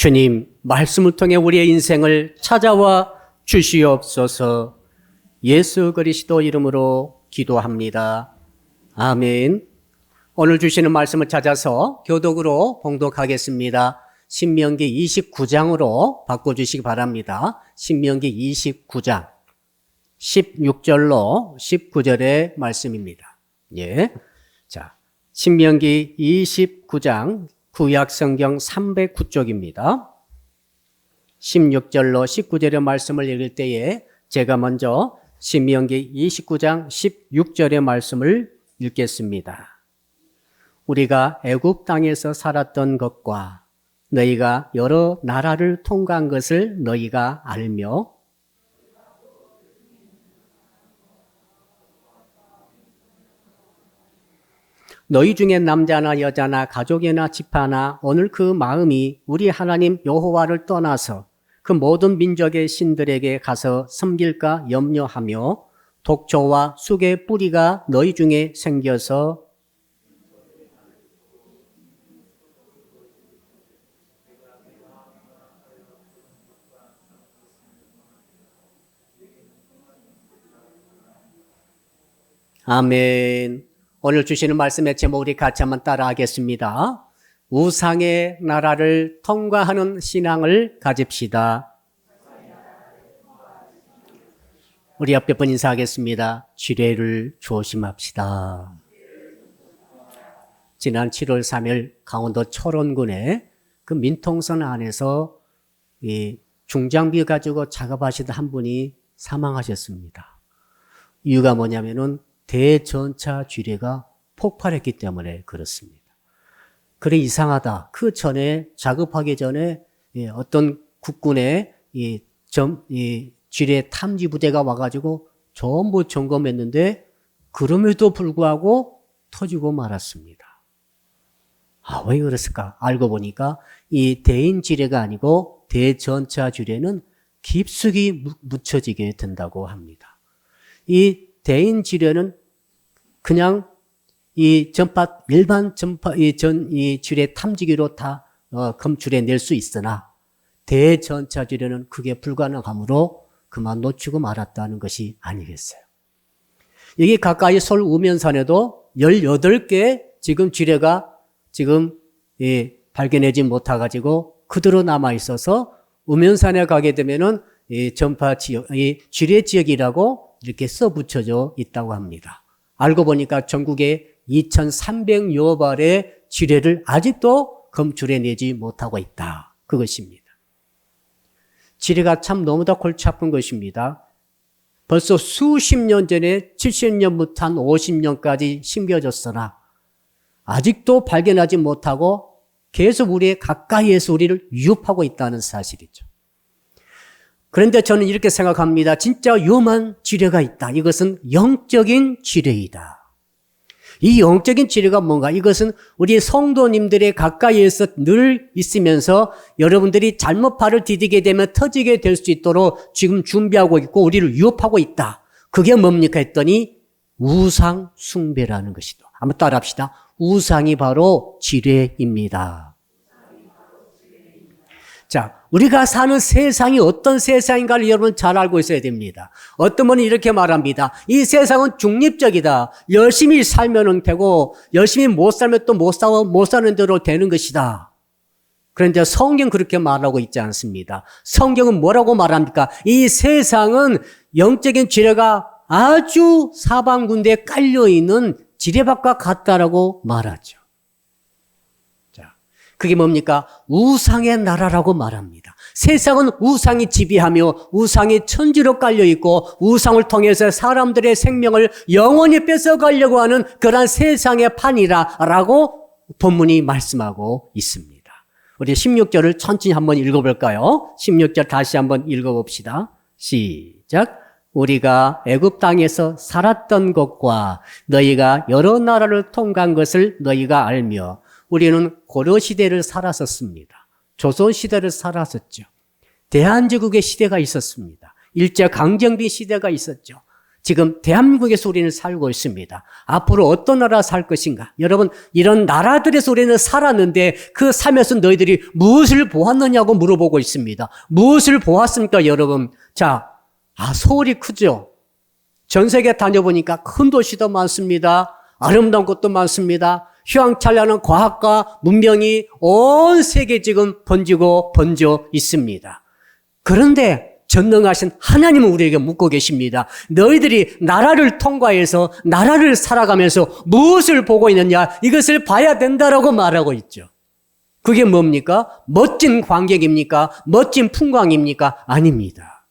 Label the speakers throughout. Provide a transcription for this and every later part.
Speaker 1: 주님, 말씀을 통해 우리의 인생을 찾아와 주시옵소서. 예수 그리스도 이름으로 기도합니다. 아멘. 오늘 주시는 말씀을 찾아서 교독으로 봉독하겠습니다. 신명기 29장으로 바꿔주시기 바랍니다. 신명기 29장 16절로 19절의 말씀입니다. 예. 자, 신명기 29장 구약 성경 309쪽입니다. 16절로 19절의 말씀을 읽을 때에 제가 먼저 신명기 29장 16절의 말씀을 읽겠습니다. 우리가 애굽 땅에서 살았던 것과 너희가 여러 나라를 통과한 것을 너희가 알며 너희 중에 남자나 여자나 가족이나 지파나 오늘 그 마음이 우리 하나님 여호와를 떠나서 그 모든 민족의 신들에게 가서 섬길까 염려하며 독초와 쑥의 뿌리가 너희 중에 생겨서 아멘. 오늘 주시는 말씀의 제목 우리 같이 한번 따라하겠습니다. 우상의 나라를 통과하는 신앙을 가집시다. 우리 옆에 분 인사하겠습니다. 지뢰를 조심합시다. 지난 7월 3일 강원도 철원군의 그 민통선 안에서 이 중장비 가지고 작업하시던 한 분이 사망하셨습니다. 이유가 뭐냐면은 대전차 지뢰가 폭발했기 때문에 그렇습니다. 그래 이상하다. 그 전에 작업하기 전에 어떤 국군의 이 지뢰 탐지 부대가 와가지고 전부 점검했는데 그럼에도 불구하고 터지고 말았습니다. 아, 왜 그랬을까? 알고 보니까 이 대인 지뢰가 아니고 대전차 지뢰는 깊숙이 묻혀지게 된다고 합니다. 이 대인 지뢰는 그냥 이 일반 이 지뢰 탐지기로 다 검출해 낼 수 있으나 대전차 지뢰는 그게 불가능하므로 그만 놓치고 말았다는 것이 아니겠어요. 여기 가까이 서울 우면산에도 18개 지금 지뢰가 지금 발견하지 못해가지고 그대로 남아 있어서 우면산에 가게 되면은 이 전파 지역, 이 지뢰 지역이라고 이렇게 써붙여져 있다고 합니다. 알고 보니까 전국에 2,300여 발의 지뢰를 아직도 검출해내지 못하고 있다. 그것입니다. 지뢰가 참 너무나 골치 아픈 것입니다. 벌써 수십 년 전에 70년부터 한 50년까지 심겨졌으나 아직도 발견하지 못하고 계속 우리의 가까이에서 우리를 위협하고 있다는 사실이죠. 그런데 저는 이렇게 생각합니다. 진짜 위험한 지뢰가 있다. 이것은 영적인 지뢰이다. 이 영적인 지뢰가 뭔가? 이것은 우리 성도님들의 가까이에서 늘 있으면서 여러분들이 잘못 발을 디디게 되면 터지게 될 수 있도록 지금 준비하고 있고 우리를 위협하고 있다. 그게 뭡니까 했더니 우상 숭배라는 것이다. 한번 따라합시다. 우상이 바로 지뢰입니다. 자, 우리가 사는 세상이 어떤 세상인가를 여러분 잘 알고 있어야 됩니다. 어떤 분은 이렇게 말합니다. 이 세상은 중립적이다. 열심히 살면 되고 열심히 못 살면 또 못 사는 대로 되는 것이다. 그런데 성경 그렇게 말하고 있지 않습니다. 성경은 뭐라고 말합니까? 이 세상은 영적인 지뢰가 아주 사방군데에 깔려있는 지뢰밭과 같다라고 말하죠. 그게 뭡니까? 우상의 나라라고 말합니다. 세상은 우상이 지배하며 우상이 천지로 깔려있고 우상을 통해서 사람들의 생명을 영원히 뺏어가려고 하는 그러한 세상의 판이라고 본문이 말씀하고 있습니다. 우리 16절을 천천히 한번 읽어볼까요? 16절 다시 한번 읽어봅시다. 시작. 우리가 애굽 땅에서 살았던 것과 너희가 여러 나라를 통과한 것을 너희가 알며 우리는 고려시대를 살았었습니다. 조선시대를 살았었죠. 대한제국의 시대가 있었습니다. 일제강점기 시대가 있었죠. 지금 대한민국에서 우리는 살고 있습니다. 앞으로 어떤 나라 살 것인가? 여러분, 이런 나라들에서 우리는 살았는데 그 삶에서 너희들이 무엇을 보았느냐고 물어보고 있습니다. 무엇을 보았습니까, 여러분? 자, 서울이 크죠? 전 세계 다녀보니까 큰 도시도 많습니다. 아름다운 곳도 많습니다. 휘황찬란한 과학과 문명이 온 세계에 지금 번져 있습니다. 그런데 전능하신 하나님은 우리에게 묻고 계십니다. 너희들이 나라를 통과해서 나라를 살아가면서 무엇을 보고 있느냐? 이것을 봐야 된다라고 말하고 있죠. 그게 뭡니까? 멋진 광경입니까? 멋진 풍광입니까? 아닙니다.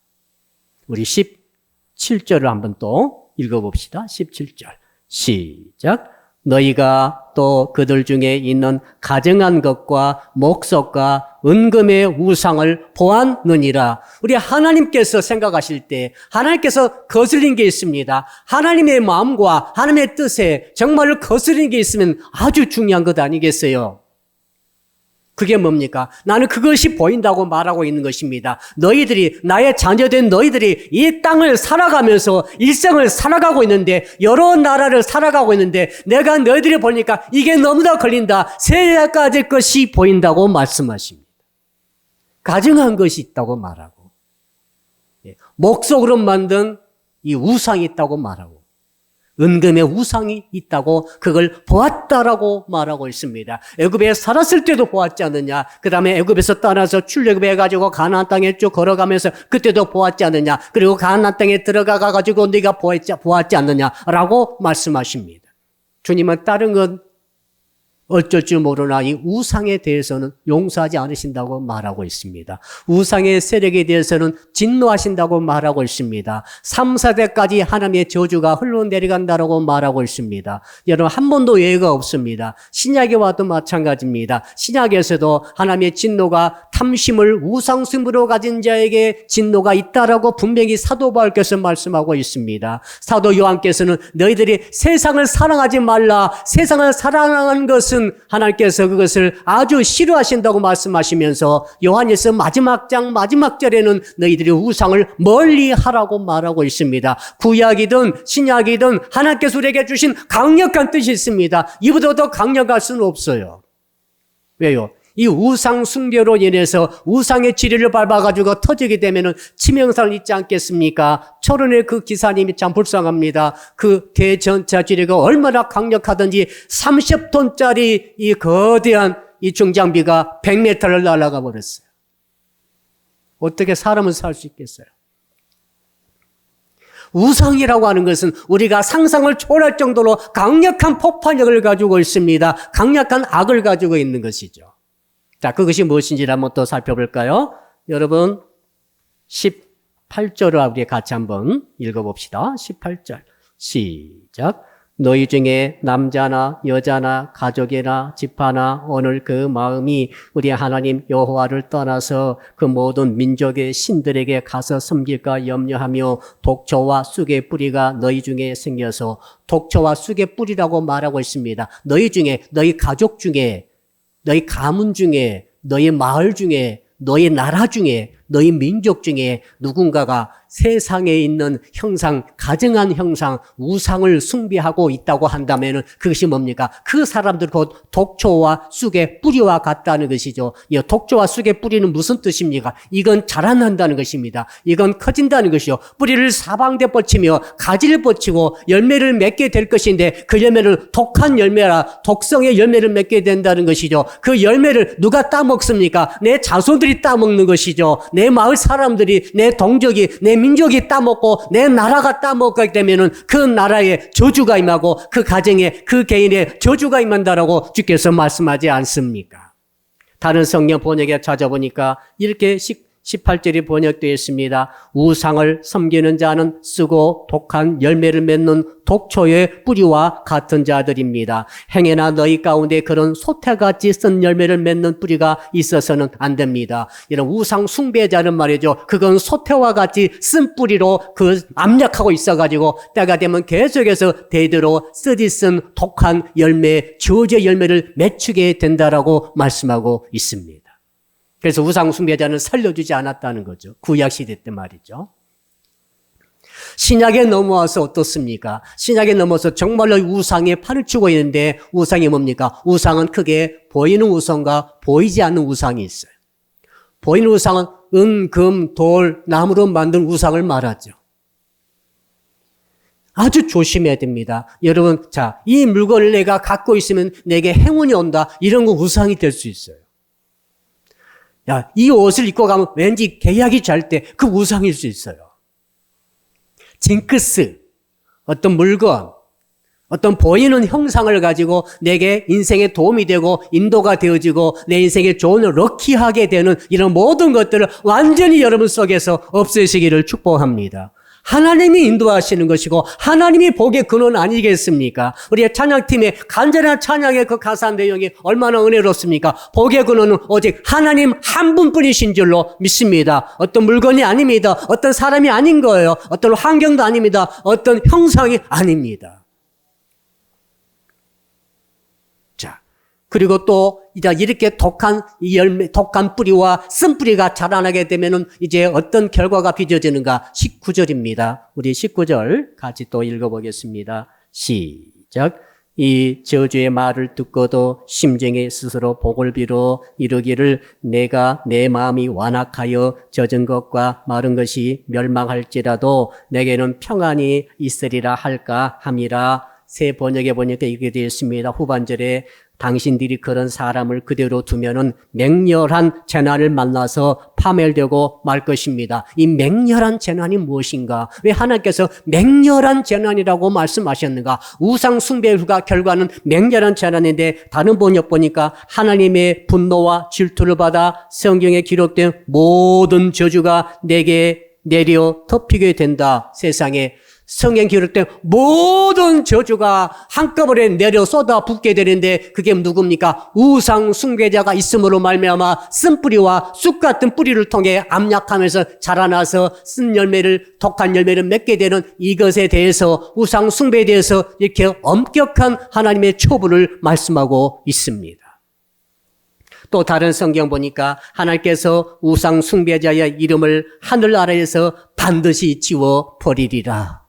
Speaker 1: 우리 17절을 한번 또 읽어봅시다. 17절 시작. 너희가 또 그들 중에 있는 가증한 것과 목석과 은금의 우상을 보았느니라. 우리 하나님께서 생각하실 때 하나님께서 거슬린 게 있습니다. 하나님의 마음과 하나님의 뜻에 정말로 거슬린 게 있으면 아주 중요한 것 아니겠어요? 그게 뭡니까? 나는 그것이 보인다고 말하고 있는 것입니다. 너희들이, 나의 자녀된 너희들이 이 땅을 살아가면서 일생을 살아가고 있는데, 여러 나라를 살아가고 있는데, 내가 너희들이 보니까 이게 너무나 걸린다. 세 가지 것이 보인다고 말씀하십니다. 가증한 것이 있다고 말하고, 목석으로 만든 이 우상이 있다고 말하고, 은금의 우상이 있다고 그걸 보았다라고 말하고 있습니다. 애굽에 살았을 때도 보았지 않느냐? 그 다음에 애굽에서 떠나서 출애굽해가지고 가나안 땅에 쭉 걸어가면서 그때도 보았지 않느냐? 그리고 가나안 땅에 들어가가지고 네가 보았지 않느냐라고 말씀하십니다. 주님은 다른 건 어쩔 줄 모르나 이 우상에 대해서는 용서하지 않으신다고 말하고 있습니다. 우상의 세력에 대해서는 진노하신다고 말하고 있습니다. 3, 4대까지 하나님의 저주가 흘러내려간다고 말하고 있습니다. 여러분, 한 번도 예외가 없습니다. 신약에 와도 마찬가지입니다. 신약에서도 하나님의 진노가 탐심을 우상숭배로 가진 자에게 진노가 있다라고 분명히 사도 바울께서 말씀하고 있습니다. 사도 요한께서는 너희들이 세상을 사랑하지 말라. 세상을 사랑하는 것은 하나님께서 그것을 아주 싫어하신다고 말씀하시면서 요한일서 마지막 장 마지막 절에는 너희들이 우상을 멀리하라고 말하고 있습니다. 구약이든 신약이든 하나님께서 우리에게 주신 강력한 뜻이 있습니다. 이보다 더 강력할 수는 없어요. 왜요? 이 우상 숭배로 인해서 우상의 지뢰를 밟아가지고 터지게 되면은 치명상을 입지 않겠습니까? 철원의 그 기사님이 참 불쌍합니다. 그 대전차 지뢰가 얼마나 강력하든지 30톤짜리 이 거대한 이 중장비가 100m를 날아가 버렸어요. 어떻게 사람은 살 수 있겠어요? 우상이라고 하는 것은 우리가 상상을 초월할 정도로 강력한 폭발력을 가지고 있습니다. 강력한 악을 가지고 있는 것이죠. 자, 그것이 무엇인지를 한번 또 살펴볼까요? 여러분, 18절을 우리 같이 한번 읽어봅시다. 18절. 시작. 너희 중에 남자나 여자나 가족이나 집하나 오늘 그 마음이 우리 하나님 여호와를 떠나서 그 모든 민족의 신들에게 가서 섬길까 염려하며 독초와 쑥의 뿌리가 너희 중에 생겨서, 독초와 쑥의 뿌리라고 말하고 있습니다. 너희 중에, 너희 가족 중에, 너희 가문 중에, 너희 마을 중에, 너희 나라 중에, 너희 민족 중에 누군가가 세상에 있는 형상, 가증한 형상, 우상을 숭배하고 있다고 한다면 그것이 뭡니까? 그 사람들 곧 독초와 쑥의 뿌리와 같다는 것이죠. 이 독초와 쑥의 뿌리는 무슨 뜻입니까? 이건 자라난다는 것입니다. 이건 커진다는 것이요. 뿌리를 사방대 뻗치며 가지를 뻗치고 열매를 맺게 될 것인데 그 열매를 독한 열매라, 독성의 열매를 맺게 된다는 것이죠. 그 열매를 누가 따먹습니까? 내 자손들이 따먹는 것이죠. 내 마을 사람들이, 내 동족이, 내 민족이 따먹고 내 나라가 따먹게 되면은 그 나라에 저주가 임하고 그 가정에, 그 개인의 저주가 임한다라고 주께서 말씀하지 않습니까? 다른 성경 번역에 찾아보니까 이렇게 18절이 번역되어 있습니다. 우상을 섬기는 자는 쓰고 독한 열매를 맺는 독초의 뿌리와 같은 자들입니다. 행여나 너희 가운데 그런 소태같이 쓴 열매를 맺는 뿌리가 있어서는 안 됩니다. 이런 우상 숭배자는 말이죠. 그건 소태와 같이 쓴 뿌리로 그 압력하고 있어가지고 때가 되면 계속해서 대대로 쓰디쓴 독한 열매, 저주의 열매를 맺추게 된다라고 말씀하고 있습니다. 그래서 우상 숭배자는 살려주지 않았다는 거죠. 구약 시대 때 말이죠. 신약에 넘어와서 어떻습니까? 신약에 넘어서 정말로 우상에 팔을 치고 있는데 우상이 뭡니까? 우상은 크게 보이는 우상과 보이지 않는 우상이 있어요. 보이는 우상은 은, 금, 돌, 나무로 만든 우상을 말하죠. 아주 조심해야 됩니다. 여러분, 자, 이 물건을 내가 갖고 있으면 내게 행운이 온다. 이런 거 우상이 될 수 있어요. 야, 이 옷을 입고 가면 왠지 계약이 잘 때 그 우상일 수 있어요. 징크스, 어떤 물건, 어떤 보이는 형상을 가지고 내게 인생에 도움이 되고 인도가 되어지고 내 인생에 좋은 럭키하게 되는 이런 모든 것들을 완전히 여러분 속에서 없애시기를 축복합니다. 하나님이 인도하시는 것이고 하나님이 복의 근원 아니겠습니까? 우리 찬양팀의 간절한 찬양의 그 가사 내용이 얼마나 은혜롭습니까? 복의 근원은 오직 하나님 한 분뿐이신 줄로 믿습니다. 어떤 물건이 아닙니다. 어떤 사람이 아닌 거예요. 어떤 환경도 아닙니다. 어떤 형상이 아닙니다. 그리고 또 이렇게 독한 열매, 독한 뿌리와 쓴 뿌리가 자라나게 되면은 이제 어떤 결과가 빚어지는가? 19절입니다. 우리 19절 같이 또 읽어보겠습니다. 시작. 이 저주의 말을 듣고도 심정에 스스로 복을 빌어 이르기를 내가 내 마음이 완악하여 젖은 것과 마른 것이 멸망할지라도 내게는 평안이 있으리라 할까 함이라. 새 번역에 보니까 이렇게 되어 있습니다. 후반절에 당신들이 그런 사람을 그대로 두면은 맹렬한 재난을 만나서 파멸되고 말 것입니다. 이 맹렬한 재난이 무엇인가? 왜 하나님께서 맹렬한 재난이라고 말씀하셨는가? 우상 숭배의 결과는 맹렬한 재난인데 다른 번역 보니까 하나님의 분노와 질투를 받아 성경에 기록된 모든 저주가 내게 내려 덮이게 된다. 세상에 성경 기록된 모든 저주가 한꺼번에 내려 쏟아붓게 되는데 그게 누굽니까? 우상 숭배자가 있음으로 말미암아 쓴 뿌리와 쑥 같은 뿌리를 통해 암약하면서 자라나서 쓴 열매를 독한 열매를 맺게 되는 이것에 대해서 우상 숭배에 대해서 이렇게 엄격한 하나님의 처분을 말씀하고 있습니다. 또 다른 성경 보니까 하나님께서 우상 숭배자의 이름을 하늘나라에서 반드시 지워 버리리라.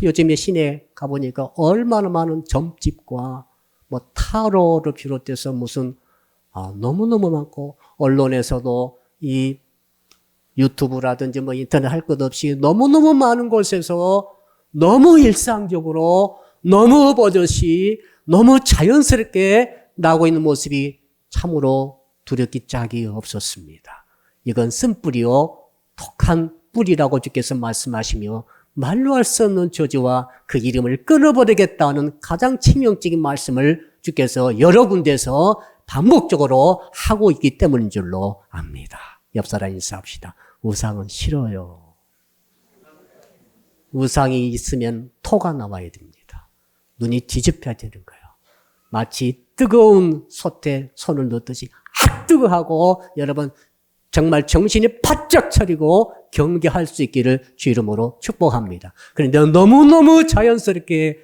Speaker 1: 요즘에 시내 가보니까 얼마나 많은 점집과 뭐 타로를 비롯해서 무슨 너무너무 많고 언론에서도 이 유튜브라든지 뭐 인터넷 할 것 없이 너무너무 많은 곳에서 너무 일상적으로 너무 버젓이 너무 자연스럽게 나오고 있는 모습이 참으로 두렵기 짝이 없었습니다. 이건 쓴뿌리요 독한 뿌리라고 주께서 말씀하시며 말로 할 수 없는 저주와 그 이름을 끊어버리겠다는 가장 치명적인 말씀을 주께서 여러 군데서 반복적으로 하고 있기 때문인 줄로 압니다. 옆 사람 인사합시다. 우상은 싫어요. 우상이 있으면 토가 나와야 됩니다. 눈이 뒤집혀야 되는 거예요. 마치 뜨거운 솥에 손을 넣듯이 뜨거하고 여러분 정말 정신이 바짝 차리고 경계할 수 있기를 주 이름으로 축복합니다. 그런데 너무너무 자연스럽게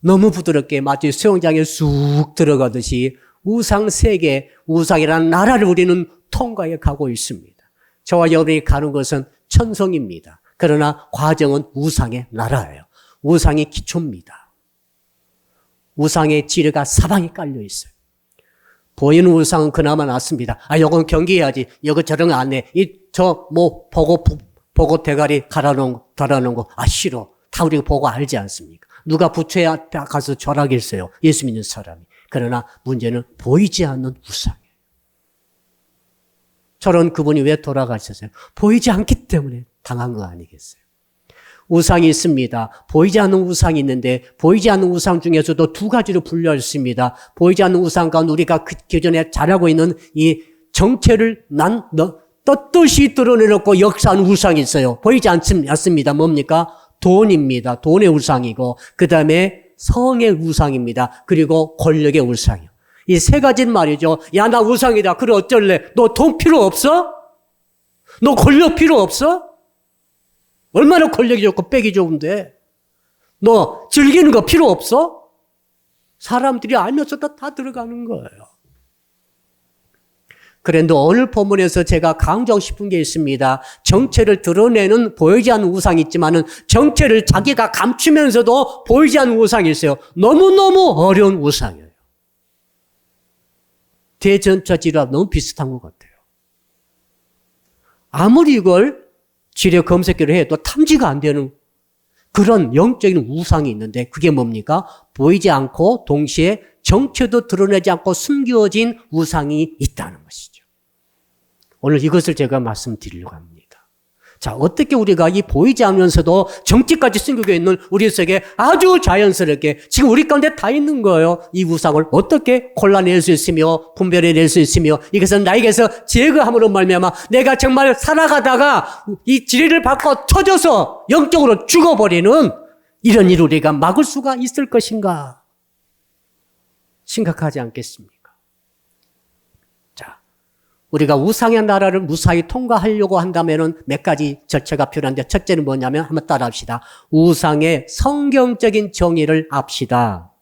Speaker 1: 너무 부드럽게 마치 수영장에 쑥 들어가듯이 우상 세계, 우상이라는 나라를 우리는 통과해 가고 있습니다. 저와 여러분이 가는 것은 천성입니다. 그러나 과정은 우상의 나라예요. 우상이 기초입니다. 우상의 지뢰가 사방에 깔려 있어요. 보이는 우상은 그나마 낫습니다. 요건 경계해야지. 이거 저런 거 안 해. 보고 대가리 달아놓은 거. 싫어. 다 우리가 보고 알지 않습니까? 누가 부처에 가서 절하겠어요. 예수 믿는 사람이. 그러나 문제는 보이지 않는 우상이에요. 저런 그분이 왜 돌아가셨어요? 보이지 않기 때문에 당한 거 아니겠어요? 우상이 있습니다. 보이지 않는 우상이 있는데 보이지 않는 우상 중에서도 두 가지로 분류했습니다. 보이지 않는 우상 가운데 우리가 기존에 잘하고 있는 이 정체를 떳떳이 드러내놓고 역사하는 우상이 있어요. 보이지 않습니다. 뭡니까? 돈입니다. 돈의 우상이고 그 다음에 성의 우상입니다. 그리고 권력의 우상이요. 이 세 가지는 말이죠. 야, 나 우상이다. 그래 어쩔래? 너 돈 필요 없어? 너 권력 필요 없어? 얼마나 권력이 좋고 빽이 좋은데 너 즐기는 거 필요 없어? 사람들이 알면서도 다 들어가는 거예요. 그런데 오늘 본문에서 제가 강조하고 싶은 게 있습니다. 정체를 드러내는 보이지 않는 우상이 있지만은 정체를 자기가 감추면서도 보이지 않는 우상이 있어요. 너무너무 어려운 우상이에요. 대전처지와 너무 비슷한 것 같아요. 아무리 이걸 지뢰 검색기를 해도 탐지가 안 되는 그런 영적인 우상이 있는데 그게 뭡니까? 보이지 않고 동시에 정체도 드러내지 않고 숨겨진 우상이 있다는 것이죠. 오늘 이것을 제가 말씀드리려고 합니다. 자, 어떻게 우리가 이 보이지 않으면서도 정체까지 숨기고 있는 우리 속에 아주 자연스럽게 지금 우리 가운데 다 있는 거예요. 이 우상을 어떻게 골라낼 수 있으며 분별해낼 수 있으며 이것은 나에게서 제거함으로 말미암아 내가 정말 살아가다가 이 지뢰를 받고 터져서 영적으로 죽어버리는 이런 일을 우리가 막을 수가 있을 것인가? 심각하지 않겠습니까? 자, 우리가 우상의 나라를 무사히 통과하려고 한다면 몇 가지 절차가 필요한데 첫째는 뭐냐면 한번 따라합시다. 우상의 성경적인 정의를 압시다.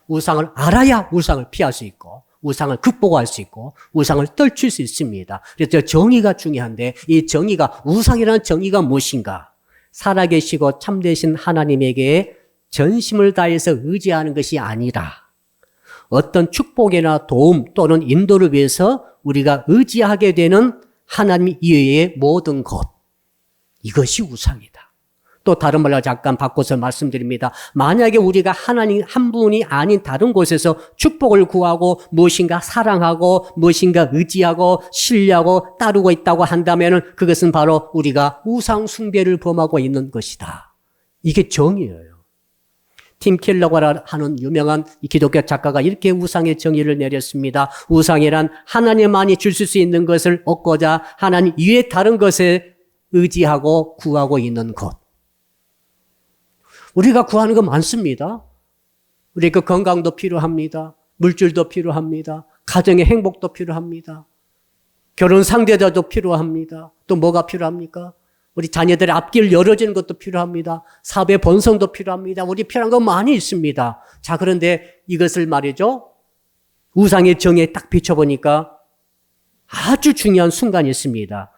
Speaker 1: 우상을 알아야 우상을 피할 수 있고 우상을 극복할 수 있고 우상을 떨칠 수 있습니다. 그래서 정의가 중요한데 이 정의가 우상이라는 정의가 무엇인가? 살아계시고 참되신 하나님에게 전심을 다해서 의지하는 것이 아니라 어떤 축복이나 도움 또는 인도를 위해서 우리가 의지하게 되는 하나님 이외의 모든 것. 이것이 우상이다. 또 다른 말로 잠깐 바꿔서 말씀드립니다. 만약에 우리가 하나님 한 분이 아닌 다른 곳에서 축복을 구하고 무엇인가 사랑하고 무엇인가 의지하고 신뢰하고 따르고 있다고 한다면 그것은 바로 우리가 우상 숭배를 범하고 있는 것이다. 이게 정의예요. 팀 켈러가 하는 유명한 기독교 작가가 이렇게 우상의 정의를 내렸습니다. 우상이란 하나님만이 주실 수 있는 것을 얻고자 하나님 이외의 다른 것에 의지하고 구하고 있는 것. 우리가 구하는 거 많습니다. 우리가 건강도 필요합니다. 물질도 필요합니다. 가정의 행복도 필요합니다. 결혼 상대자도 필요합니다. 또 뭐가 필요합니까? 우리 자녀들의 앞길 열어지는 것도 필요합니다. 사업의 번성도 필요합니다. 우리 필요한 거 많이 있습니다. 자, 그런데 이것을 말이죠. 우상의 정의에 딱 비춰보니까 아주 중요한 순간이 있습니다.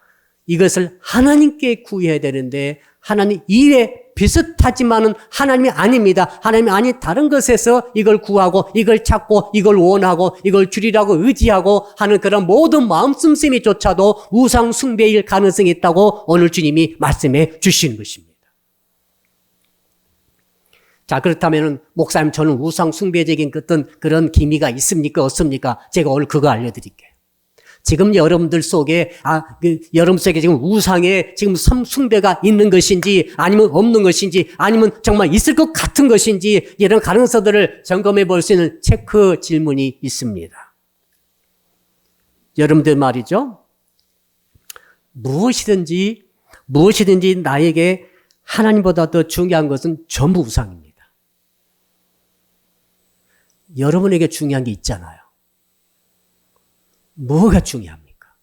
Speaker 1: 이것을 하나님께 구해야 되는데 하나님 이외 비슷하지만은 하나님이 아닙니다. 하나님이 아닌 다른 것에서 이걸 구하고 이걸 찾고 이걸 원하고 이걸 줄이라고 의지하고 하는 그런 모든 마음씀씀이조차도 우상 숭배일 가능성이 있다고 오늘 주님이 말씀해 주시는 것입니다. 자, 그렇다면은 목사님 저는 우상 숭배적인 어떤 그런 기미가 있습니까? 없습니까? 제가 오늘 그거 알려드릴게요. 지금 여러분들 속에, 여러분 속에 지금 우상에 지금 숭배가 있는 것인지, 아니면 없는 것인지, 아니면 정말 있을 것 같은 것인지, 이런 가능성들을 점검해 볼 수 있는 체크 질문이 있습니다. 여러분들 말이죠. 무엇이든지 나에게 하나님보다 더 중요한 것은 전부 우상입니다. 여러분에게 중요한 게 있잖아요. 뭐가 중요합니까?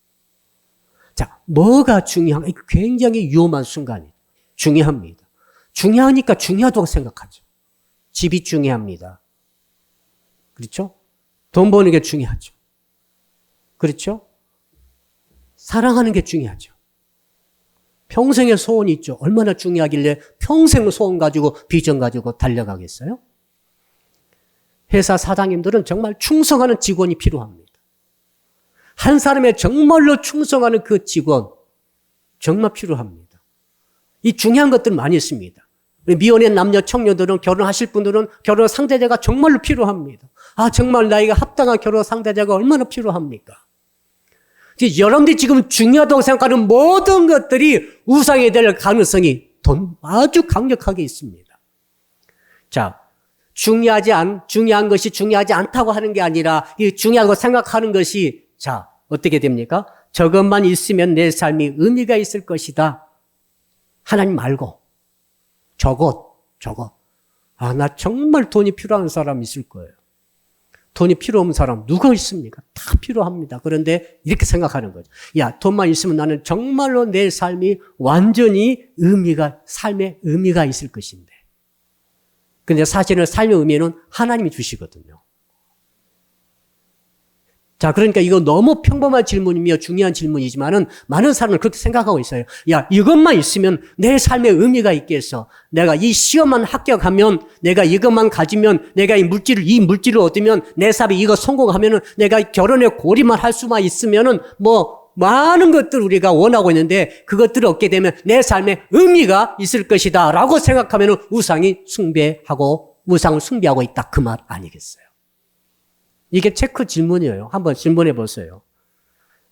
Speaker 1: 자, 뭐가 중요한, 굉장히 위험한 순간이에요. 중요합니다. 중요하니까 중요하다고 생각하죠. 집이 중요합니다. 그렇죠? 돈 버는 게 중요하죠. 그렇죠? 사랑하는 게 중요하죠. 평생의 소원이 있죠. 얼마나 중요하길래 평생 소원 가지고 비전 가지고 달려가겠어요? 회사 사장님들은 정말 충성하는 직원이 필요합니다. 한 사람의 정말로 충성하는 그 직원 정말 필요합니다. 이 중요한 것들 많이 있습니다. 미혼의 남녀 청년들은 결혼하실 분들은 결혼 상대자가 정말로 필요합니다. 정말 나이가 합당한 결혼 상대자가 얼마나 필요합니까? 여러분들이 지금 중요하다고 생각하는 모든 것들이 우상이 될 가능성이 아주 강력하게 있습니다. 자, 중요한 것이 중요하지 않다고 하는 게 아니라 이 중요하다고 생각하는 것이 자, 어떻게 됩니까? 저것만 있으면 내 삶이 의미가 있을 것이다. 하나님 말고 저것. 나 정말 돈이 필요한 사람 있을 거예요. 돈이 필요 없는 사람 누가 있습니까? 다 필요합니다. 그런데 이렇게 생각하는 거죠. 야, 돈만 있으면 나는 정말로 내 삶이 완전히 삶의 의미가 있을 것인데. 근데 사실은 삶의 의미는 하나님이 주시거든요. 자, 그러니까 이거 너무 평범한 질문이며 중요한 질문이지만은 많은 사람은 그렇게 생각하고 있어요. 야, 이것만 있으면 내 삶에 의미가 있겠어. 내가 이 시험만 합격하면, 내가 이것만 가지면, 내가 이 물질을 얻으면, 내 삶에 이거 성공하면은, 내가 결혼에 고리만 할 수만 있으면은, 많은 것들 우리가 원하고 있는데, 그것들을 얻게 되면 내 삶에 의미가 있을 것이다. 라고 생각하면은 우상을 숭배하고 있다. 그 말 아니겠어요? 이게 체크 질문이에요. 한번 질문해 보세요.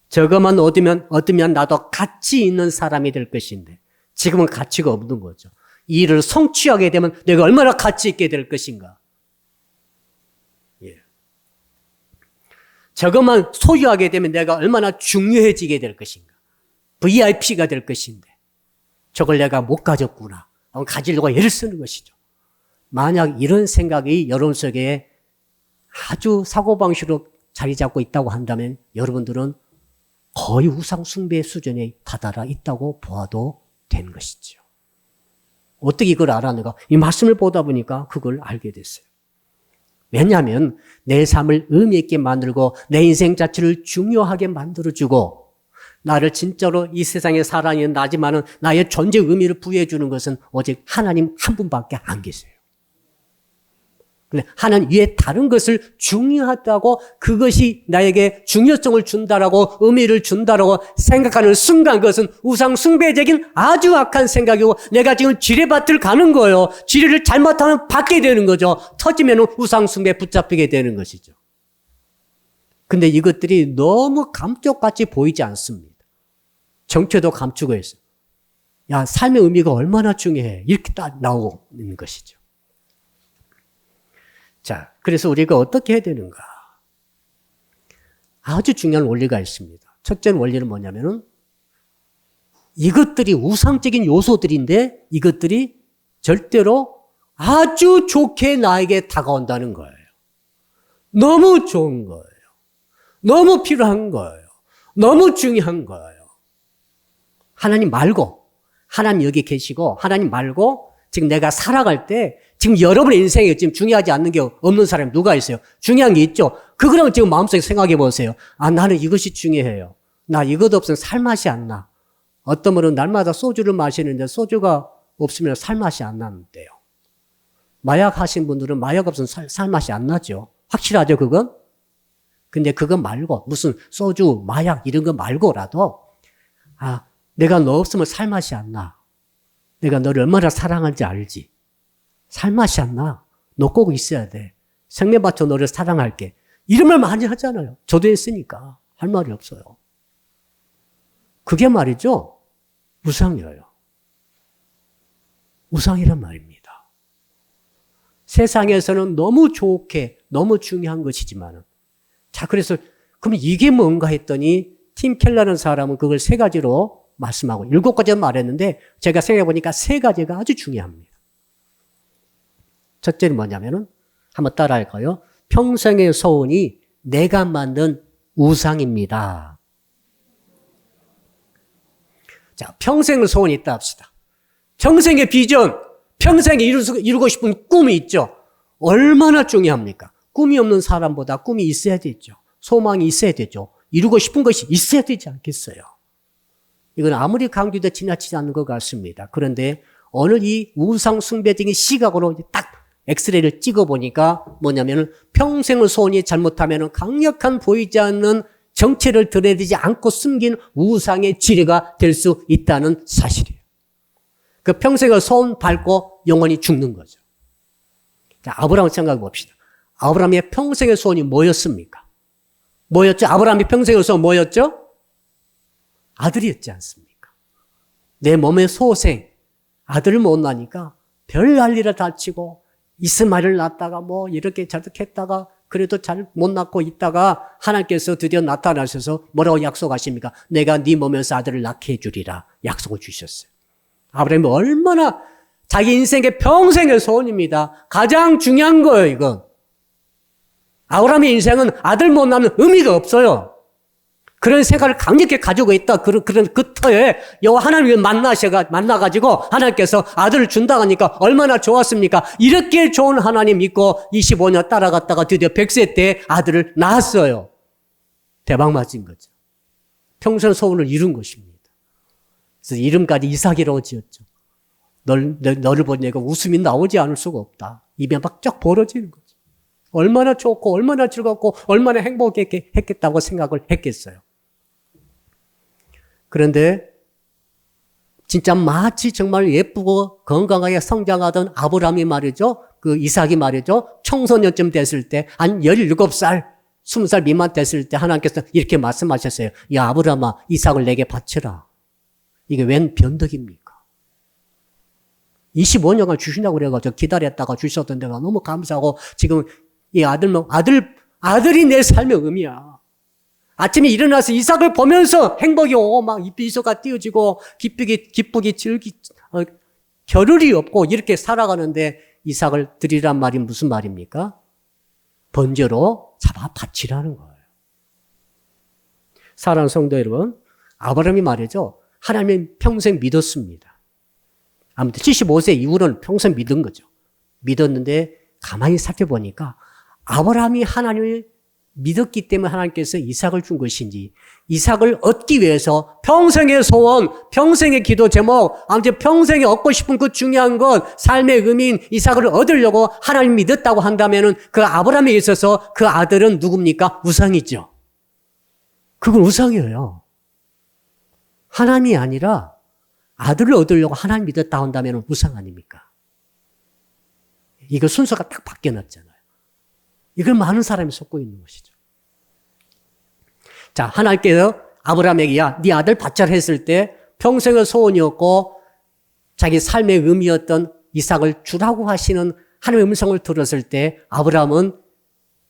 Speaker 1: 저것만 얻으면 나도 가치 있는 사람이 될 것인데 지금은 가치가 없는 거죠. 이 일을 성취하게 되면 내가 얼마나 가치 있게 될 것인가. 예. 저것만 소유하게 되면 내가 얼마나 중요해지게 될 것인가. VIP가 될 것인데 저걸 내가 못 가졌구나. 가지려고 애를 쓰는 것이죠. 만약 이런 생각이 여러분 속에 아주 사고방식으로 자리 잡고 있다고 한다면 여러분들은 거의 우상 숭배 수준에 다다라 있다고 보아도 되는 것이죠. 어떻게 이걸 알았는가? 이 말씀을 보다 보니까 그걸 알게 됐어요. 왜냐하면 내 삶을 의미 있게 만들고 내 인생 자체를 중요하게 만들어주고 나를 진짜로 이 세상에 살아있는 나지만은 나의 존재 의미를 부여해주는 것은 오직 하나님 한 분밖에 안 계세요. 근데 하나님 위에 다른 것을 중요하다고 그것이 나에게 중요성을 준다라고 의미를 준다라고 생각하는 순간 그것은 우상 숭배적인 아주 악한 생각이고 내가 지금 지뢰밭을 가는 거예요. 지뢰를 잘못하면 받게 되는 거죠. 터지면 우상 숭배에 붙잡히게 되는 것이죠. 근데 이것들이 너무 감쪽같이 보이지 않습니다. 정체도 감추고 있어요. 야, 삶의 의미가 얼마나 중요해. 이렇게 딱 나오는 것이죠. 자, 그래서 우리가 어떻게 해야 되는가? 아주 중요한 원리가 있습니다. 첫째 원리는 뭐냐면은 이것들이 우상적인 요소들인데 이것들이 절대로 아주 좋게 나에게 다가온다는 거예요. 너무 좋은 거예요. 너무 필요한 거예요. 너무 중요한 거예요. 하나님 말고, 하나님 여기 계시고 하나님 말고 지금 내가 살아갈 때 지금 여러분의 인생에 지금 중요하지 않는 게 없는 사람이 누가 있어요? 중요한 게 있죠. 그거랑 지금 마음속에 생각해 보세요. 아, 나는 이것이 중요해요. 나 이것 없으면 살맛이 안 나. 어떤 분은 날마다 소주를 마시는데 소주가 없으면 살맛이 안 나는데요. 마약 하신 분들은 마약 없으면 살맛이 안 나죠. 확실하죠, 그건? 근데 그거 말고 무슨 소주, 마약 이런 거 말고라도 아, 내가 너 없으면 살맛이 안 나. 내가 너를 얼마나 사랑하는지 알지. 살맛이 안 나. 너 꼭 있어야 돼. 생명 바쳐 너를 사랑할게. 이런 말 많이 하잖아요. 저도 했으니까 할 말이 없어요. 그게 말이죠. 우상이에요. 우상이란 말입니다. 세상에서는 너무 좋게 너무 중요한 것이지만은 자, 그래서 그럼 이게 뭔가 했더니 팀 켈러라는 사람은 그걸 3가지로 말씀하고 7가지 말했는데 제가 생각해 보니까 3가지가 아주 중요합니다. 첫째는 뭐냐면은 한번 따라할까요? 평생의 소원이 내가 만든 우상입니다. 자, 평생의 소원이 있다 합시다. 평생의 비전, 평생에 이루고 싶은 꿈이 있죠. 얼마나 중요합니까? 꿈이 없는 사람보다 꿈이 있어야 되죠. 소망이 있어야 되죠. 이루고 싶은 것이 있어야 되지 않겠어요? 이건 아무리 강조해도 지나치지 않는 것 같습니다. 그런데 오늘 이 우상 숭배적인 시각으로 딱 엑스레이를 찍어보니까 뭐냐면은 평생의 소원이 잘못하면은 강력한 보이지 않는 정체를 드러내지 않고 숨긴 우상의 지뢰가 될 수 있다는 사실이에요. 그 평생의 소원 밟고 영원히 죽는 거죠. 자, 아브라함을 생각해 봅시다. 아브라함의 평생의 소원이 뭐였습니까? 뭐였죠? 아브라함의 평생의 소원 뭐였죠? 아들이었지 않습니까? 내 몸의 소생, 아들을 못 낳으니까 별 난리를 다치고 이스마엘을 낳다가 뭐 이렇게 저렇게 했다가 그래도 잘 못 낳고 있다가 하나님께서 드디어 나타나셔서 뭐라고 약속하십니까? 내가 네 몸에서 아들을 낳게 해주리라 약속을 주셨어요. 아브라함이 얼마나 자기 인생의 평생의 소원입니다. 가장 중요한 거예요, 이건. 아브라함의 인생은 아들 못 낳는 의미가 없어요. 그런 생각을 강력히 가지고 있다. 그런 그 터에 여호와 하나님을 만나가지고 하나님께서 아들을 준다고 하니까 얼마나 좋았습니까? 이렇게 좋은 하나님 믿고 25년 따라갔다가 드디어 100세 때 아들을 낳았어요. 대박 맞은 거죠. 평생 소원을 이룬 것입니다. 그래서 이름까지 이삭이라고 지었죠. 너를 본 내가 웃음이 나오지 않을 수가 없다. 입에 막 쫙 벌어지는 거죠. 얼마나 좋고 얼마나 즐겁고 얼마나 행복했겠다고 생각을 했겠어요. 그런데 진짜 마치 정말 예쁘고 건강하게 성장하던 아브라함이 말이죠. 그 이삭이 말이죠. 청소년쯤 됐을 때, 한 17살, 20살 미만 됐을 때 하나님께서 이렇게 말씀하셨어요. 야, 아브라함아, 이삭을 내게 바쳐라. 이게 웬 변덕입니까? 25년간 주신다고 그래가지고 기다렸다가 주셨던 데가 너무 감사하고 지금 이 아들이 내 삶의 의미야. 아침에 일어나서 이삭을 보면서 행복이 오고 막 미소가 띄어지고 기쁘기 겨를이 없고 이렇게 살아가는데 이삭을 드리란 말이 무슨 말입니까? 번제로 잡아 바치라는 거예요. 사랑하는 성도 여러분, 아브라함이 말이죠. 하나님 평생 믿었습니다. 아무튼 75세 이후로는 평생 믿은 거죠. 믿었는데 가만히 살펴보니까 아브라함이 하나님을 믿었기 때문에 하나님께서 이삭을 준 것인지, 이삭을 얻기 위해서 평생의 소원, 평생의 기도 제목, 아무튼 평생에 얻고 싶은 그 중요한 것, 삶의 의미인 이삭을 얻으려고 하나님 믿었다고 한다면 그 아브라함에 있어서 그 아들은 누굽니까? 우상이죠. 그건 우상이에요. 하나님이 아니라 아들을 얻으려고 하나님 믿었다고 한다면 우상 아닙니까? 이거 순서가 딱 바뀌어놨잖아요. 이걸 많은 사람이 속고 있는 것이죠. 자, 하나님께서 아브라함에게 야, 네 아들 바쳐라 했을 때 평생의 소원이었고 자기 삶의 의미였던 이삭을 주라고 하시는 하나님의 음성을 들었을 때 아브라함은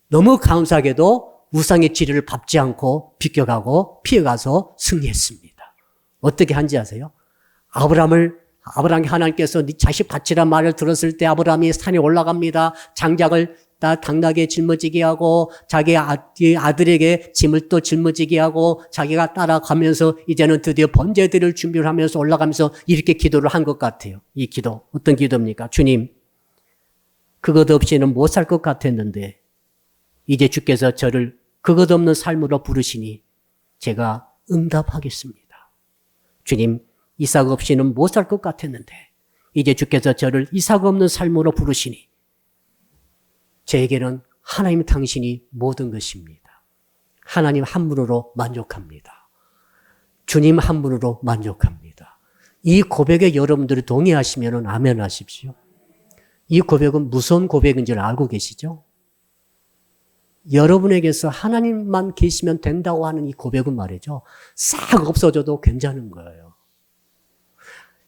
Speaker 1: 너무 감사하게도 우상의 지리를 밟지 않고 비껴가고 피해가서 승리했습니다. 어떻게 한지 아세요? 아브라함이 하나님께서 네 자식 바치란 말을 들었을 때 아브라함이 산에 올라갑니다. 장작을 다 당나귀에 짊어지게 하고 자기 아들에게 짐을 또 짊어지게 하고 자기가 따라가면서 이제는 드디어 번제 드릴 준비를 하면서 올라가면서 이렇게 기도를 한 것 같아요. 이 기도 어떤 기도입니까? 주님, 그것 없이는 못 살 것 같았는데 이제 주께서 저를 그것 없는 삶으로 부르시니 제가 응답하겠습니다. 주님, 이삭 없이는 못 살 것 같았는데 이제 주께서 저를 이삭 없는 삶으로 부르시니 저에게는 하나님 당신이 모든 것입니다. 하나님 한 분으로 만족합니다. 주님 한 분으로 만족합니다. 이 고백에 여러분들이 동의하시면 아멘 하십시오. 이 고백은 무슨 고백인 줄 알고 계시죠? 여러분에게서 하나님만 계시면 된다고 하는 이 고백은 말이죠. 싹 없어져도 괜찮은 거예요.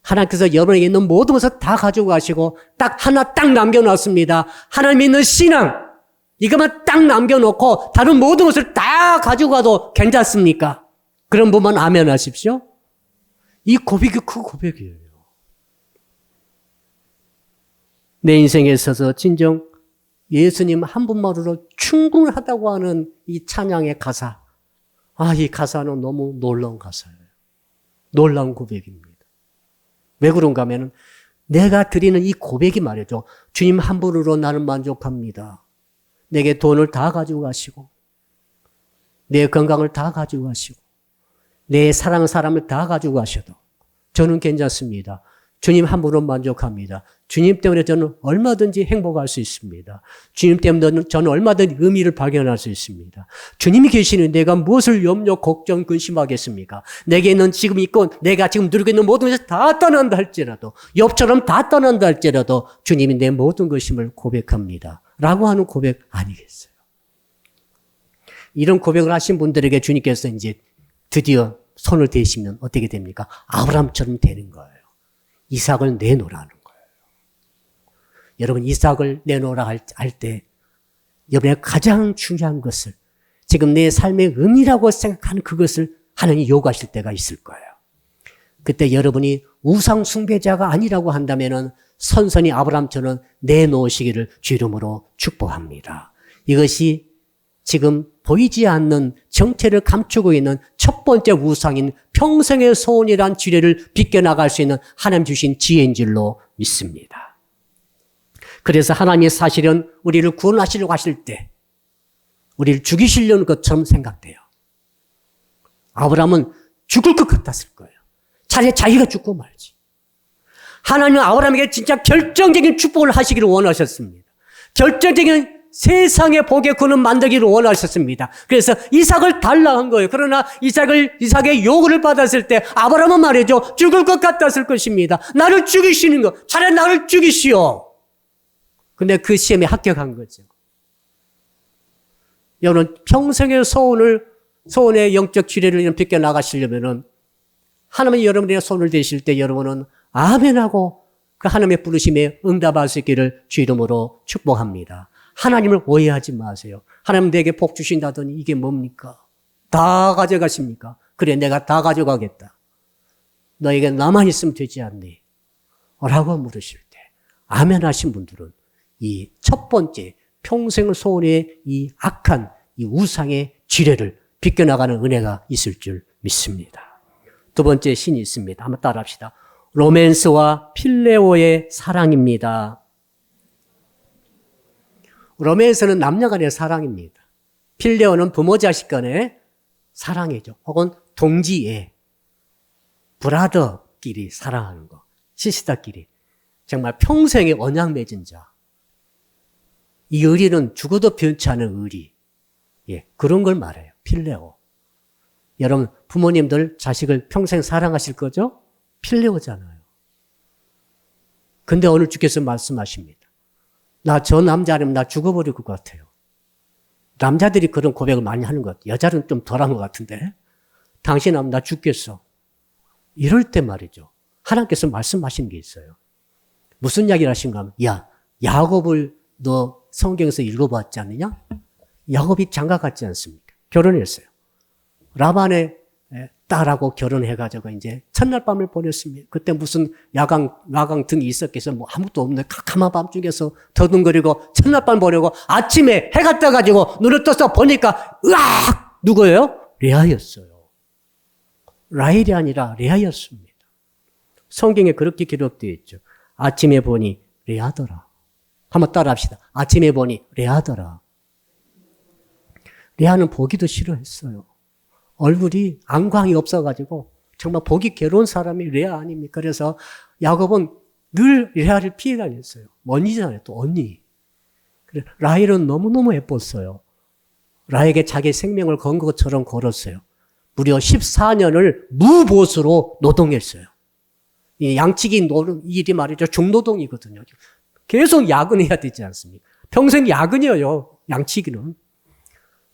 Speaker 1: 하나님께서 여러분에게 있는 모든 것을 다 가지고 가시고 딱 하나 딱 남겨놨습니다. 하나님 믿는 신앙 이것만 딱 남겨놓고 다른 모든 것을 다 가지고 가도 괜찮습니까? 그런 분만 아멘 하십시오. 이 고백이 그 고백이에요. 내 인생에 있어서 진정 예수님 한 분만으로 충분하다고 하는 이 찬양의 가사. 이 가사는 너무 놀라운 가사예요. 놀라운 고백입니다. 왜 그런가 하면 내가 드리는 이 고백이 말이죠. 주님 한 분으로 나는 만족합니다. 내게 돈을 다 가지고 가시고 내 건강을 다 가지고 가시고 내 사랑하는 사람을 다 가지고 가셔도 저는 괜찮습니다. 주님 한 분으로 만족합니다. 주님 때문에 저는 얼마든지 행복할 수 있습니다. 주님 때문에 저는 얼마든지 의미를 발견할 수 있습니다. 주님이 계시는 내가 무엇을 염려, 걱정, 근심하겠습니까? 내게는 지금 있고 내가 지금 누리고 있는 모든 것이 다 떠난다 할지라도 엽처럼 다 떠난다 할지라도 주님이 내 모든 것임을 고백합니다. 라고 하는 고백 아니겠어요? 이런 고백을 하신 분들에게 주님께서 이제 드디어 손을 대시면 어떻게 됩니까? 아브라함처럼 되는 거예요. 이삭을 내놓으라는 거예요. 여러분 이삭을 내놓으라 할 때 여러분의 가장 중요한 것을 지금 내 삶의 의미라고 생각하는 그것을 하나님이 요구하실 때가 있을 거예요. 그때 여러분이 우상 숭배자가 아니라고 한다면은 선선히 아브라함처럼 내놓으시기를 주 이름으로 축복합니다. 이것이 지금 보이지 않는 정체를 감추고 있는 첫 번째 우상인 평생의 소원이란 지뢰를 비껴나갈 수 있는 하나님 주신 지혜인 줄로 믿습니다. 그래서 하나님이 사실은 우리를 구원하시려고 하실 때 우리를 죽이시려는 것처럼 생각돼요. 아브라함은 죽을 것 같았을 거예요. 차라리 자기가 죽고 말지. 하나님은 아브라함에게 진짜 결정적인 축복을 하시기를 원하셨습니다. 결정적인 세상의 복의 근원 만들기를 원하셨습니다. 그래서 이삭을 달라 한 거예요. 그러나 이삭의 요구를 받았을 때 아브라함은 말이죠. 죽을 것 같았을 것입니다. 나를 죽이시는 거. 차라리 나를 죽이시오. 근데 그 시험에 합격한 거죠. 여러분 평생의 소원의 영적 지뢰를 벗겨 나가시려면은 하나님이 여러분의 손을 대실 때 여러분은 아멘하고 그 하나님의 부르심에 응답할 수 있기를 주 이름으로 축복합니다. 하나님을 오해하지 마세요. 하나님 내게 복 주신다더니 이게 뭡니까? 다 가져가십니까? 그래 내가 다 가져가겠다. 너에게 나만 있으면 되지 않니? 라고 물으실 때 아멘 하신 분들은 이 첫 번째 평생을 소원의 이 악한 이 우상의 지뢰를 비껴나가는 은혜가 있을 줄 믿습니다. 두 번째 신이 있습니다. 한번 따라합시다. 로맨스와 필레오의 사랑입니다. 로맨스는 남녀 간의 사랑입니다. 필레오는 부모 자식 간의 사랑이죠. 혹은 동지의 브라더끼리 사랑하는 거. 시스터끼리. 정말 평생의 언약 맺은 자. 이 의리는 죽어도 변치 않은 의리. 예, 그런 걸 말해요. 필레오. 여러분 부모님들 자식을 평생 사랑하실 거죠? 필레오잖아요. 근데 오늘 주께서 말씀하십니다. 나 저 남자 아니면 나 죽어버릴 것 같아요. 남자들이 그런 고백을 많이 하는 것 같아요. 여자는 좀 덜한 것 같은데. 당신 하면 나 죽겠어. 이럴 때 말이죠. 하나님께서 말씀하신 게 있어요. 무슨 이야기를 하신가 하면 야, 야곱을 너 성경에서 읽어봤지 않느냐? 야곱이 장가 갔지 않습니까? 결혼했어요. 라반의 딸하고 결혼해가지고 이제 첫날 밤을 보냈습니다. 그때 무슨 야광 등이 있었겠어. 뭐 아무것도 없는데 캄캄한 밤중에서 더듬거리고 첫날 밤 보내고 아침에 해가 떠가지고 눈을 떠서 보니까 으악! 누구예요? 레아였어요. 라헬이 아니라 레아였습니다. 성경에 그렇게 기록되어 있죠. 아침에 보니 레아더라. 한번 따라합시다. 아침에 보니 레아더라. 레아는 보기도 싫어했어요. 얼굴이 안광이 없어가지고 정말 보기 괴로운 사람이 레아 아닙니까? 그래서 야곱은 늘 레아를 피해 다녔어요. 언니잖아요. 또 언니. 라헬은 너무너무 예뻤어요. 라헬에게 자기 생명을 건 것처럼 걸었어요. 무려 14년을 무보수로 노동했어요. 이 양치기 일이 말이죠. 중노동이거든요. 계속 야근해야 되지 않습니까? 평생 야근이에요. 양치기는.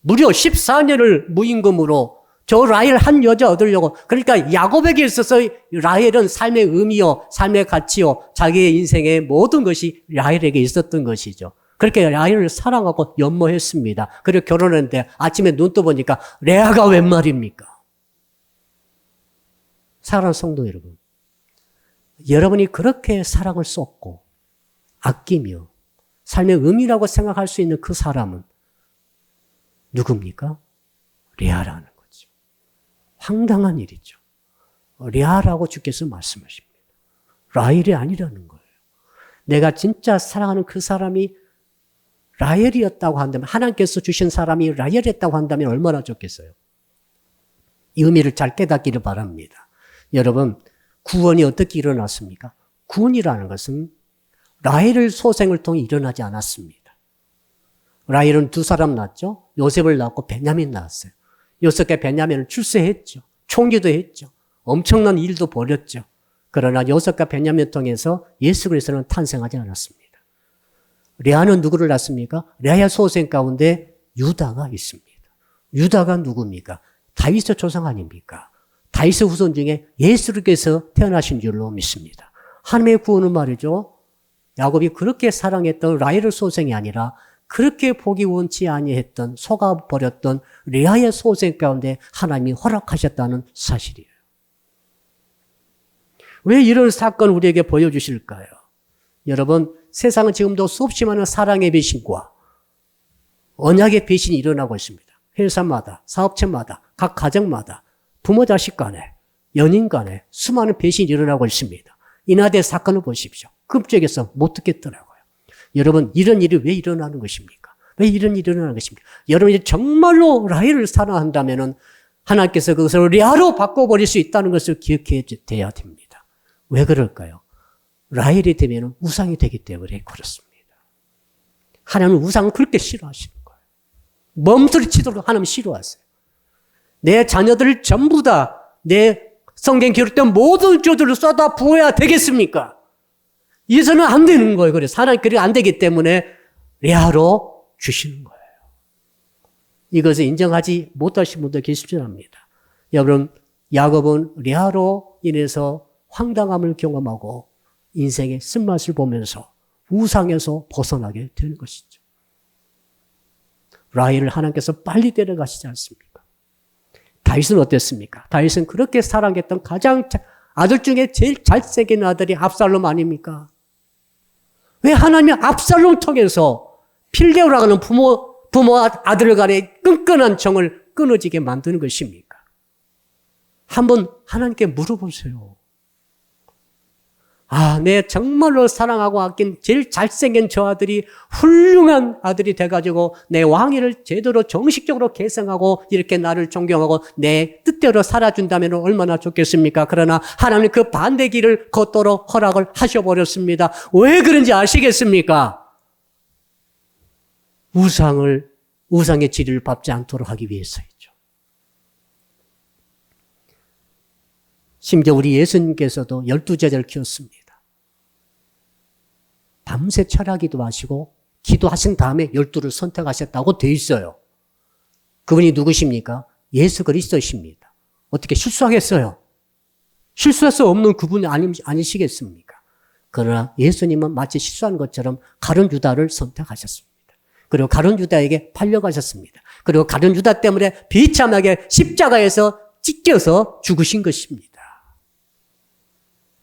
Speaker 1: 무려 14년을 무임금으로 저 라헬 한 여자 얻으려고. 그러니까 야곱에게 있어서 라헬은 삶의 의미요, 삶의 가치요, 자기의 인생의 모든 것이 라헬에게 있었던 것이죠. 그렇게 라헬을 사랑하고 연모했습니다. 그리고 결혼했는데 아침에 눈 떠보니까 레아가 웬 말입니까? 사랑하는 성도 여러분, 여러분이 그렇게 사랑을 쏟고 아끼며 삶의 의미라고 생각할 수 있는 그 사람은 누굽니까? 레아라는 거죠. 황당한 일이죠. 레아라고 주께서 말씀하십니다. 라헬이 아니라는 거예요. 내가 진짜 사랑하는 그 사람이 라헬이었다고 한다면, 하나님께서 주신 사람이 라헬이었다고 한다면 얼마나 좋겠어요. 이 의미를 잘 깨닫기를 바랍니다. 여러분, 구원이 어떻게 일어났습니까? 구원이라는 것은 라헬을 소생을 통해 일어나지 않았습니다. 라헬은 두 사람 낳았죠. 요셉을 낳았고 베냐민 낳았어요. 요셉과 베냐민을 출세했죠. 총기도 했죠. 엄청난 일도 벌였죠. 그러나 요셉과 베냐민을 통해서 예수 그리스도는 탄생하지 않았습니다. 레아는 누구를 낳습니까? 레아의 소생 가운데 유다가 있습니다. 유다가 누굽니까? 다윗의 조상 아닙니까? 다윗의 후손 중에 예수께서 태어나신 줄로 믿습니다. 하나님의 구원은 말이죠. 야곱이 그렇게 사랑했던 라헬의 소생이 아니라 그렇게 보기 원치 아니했던 속아버렸던 레아의 소생 가운데 하나님이 허락하셨다는 사실이에요. 왜 이런 사건 우리에게 보여주실까요? 여러분, 세상은 지금도 수없이 많은 사랑의 배신과 언약의 배신이 일어나고 있습니다. 회사마다, 사업체마다, 각 가정마다, 부모 자식 간에, 연인 간에 수많은 배신이 일어나고 있습니다. 이나대 사건을 보십시오. 끔찍해서 못 듣겠더라고요. 여러분, 이런 일이 왜 일어나는 것입니까? 왜 이런 일이 일어나는 것입니까? 여러분이 정말로 라헬을 사랑한다면 하나님께서 그것을 레아로 바꿔버릴 수 있다는 것을 기억해야 됩니다. 왜 그럴까요? 라헬이 되면 우상이 되기 때문에 그렇습니다. 하나님은 우상을 그렇게 싫어하시는 거예요. 멈춰치도록 하나님 싫어하세요. 내 자녀들을 전부 다 내 성경 기록된 모든 저주를 쏟아 부어야 되겠습니까? 이래서는 안 되는 거예요. 그래서 하나님 그렇게 안 되기 때문에 레아로 주시는 거예요. 이것을 인정하지 못하신 분도 계실 줄 압니다. 여러분, 야곱은 레아로 인해서 황당함을 경험하고 인생의 쓴맛을 보면서 우상에서 벗어나게 되는 것이죠. 라헬을 하나님께서 빨리 데려가시지 않습니까? 다윗은 어땠습니까? 다윗은 그렇게 사랑했던 가장 아들 중에 제일 잘생긴 아들이 압살롬 아닙니까? 왜 하나님이 압살롬 통해서 필레오라고 하는 부모 아들 간의 끈끈한 정을 끊어지게 만드는 것입니까? 한번 하나님께 물어보세요. 내 정말로 사랑하고 아낀 제일 잘생긴 저 아들이 훌륭한 아들이 돼가지고 내 왕위를 제대로 정식적으로 계승하고 이렇게 나를 존경하고 내 뜻대로 살아준다면 얼마나 좋겠습니까? 그러나 하나님 그 반대 길을 걷도록 허락을 하셔버렸습니다. 왜 그런지 아시겠습니까? 우상의 지리를 밟지 않도록 하기 위해서이죠. 심지어 우리 예수님께서도 12제자를 키웠습니다. 밤새 철야기도 하시고 기도하신 다음에 12를 선택하셨다고 돼 있어요. 그분이 누구십니까? 예수 그리스도십니다. 어떻게 실수하겠어요? 실수할 수 없는 그분이 아니시겠습니까? 그러나 예수님은 마치 실수한 것처럼 가룟 유다를 선택하셨습니다. 그리고 가룟 유다에게 팔려가셨습니다. 그리고 가룟 유다 때문에 비참하게 십자가에서 찢겨서 죽으신 것입니다.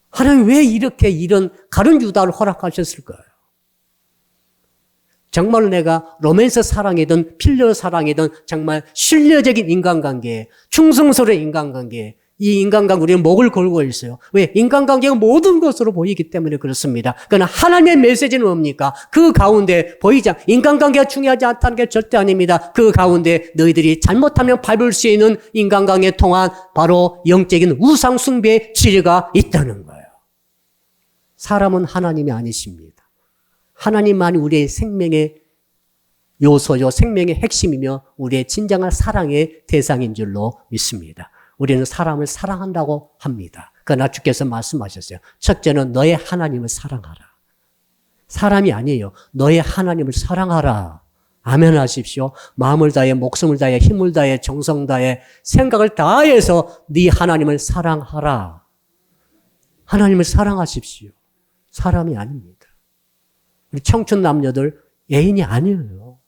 Speaker 1: 하나님 왜 이렇게 이런 가룟 유다를 허락하셨을까요? 정말 내가 로맨스 사랑이든 필러 사랑이든 정말 신뢰적인 인간관계, 충성스러운 인간관계, 이 인간관계 우리는 목을 걸고 있어요. 왜? 인간관계가 모든 것으로 보이기 때문에 그렇습니다. 그러나 하나님의 메시지는 뭡니까? 그 가운데 인간관계가 중요하지 않다는 게 절대 아닙니다. 그 가운데 너희들이 잘못하면 밟을 수 있는 인간관계에 통한 바로 영적인 우상 숭배의 지혜가 있다는 거예요. 사람은 하나님이 아니십니다. 하나님만이 우리의 생명의 요소요, 생명의 핵심이며 우리의 진정한 사랑의 대상인 줄로 믿습니다. 우리는 사람을 사랑한다고 합니다. 그러나 주께서 말씀하셨어요. 첫째는 너의 하나님을 사랑하라. 사람이 아니에요. 너의 하나님을 사랑하라. 아멘 하십시오. 마음을 다해, 목숨을 다해, 힘을 다해, 정성 다해, 생각을 다해서 네 하나님을 사랑하라. 하나님을 사랑하십시오. 사람이 아닙니다. 우리 청춘 남녀들 애인이 아니에요.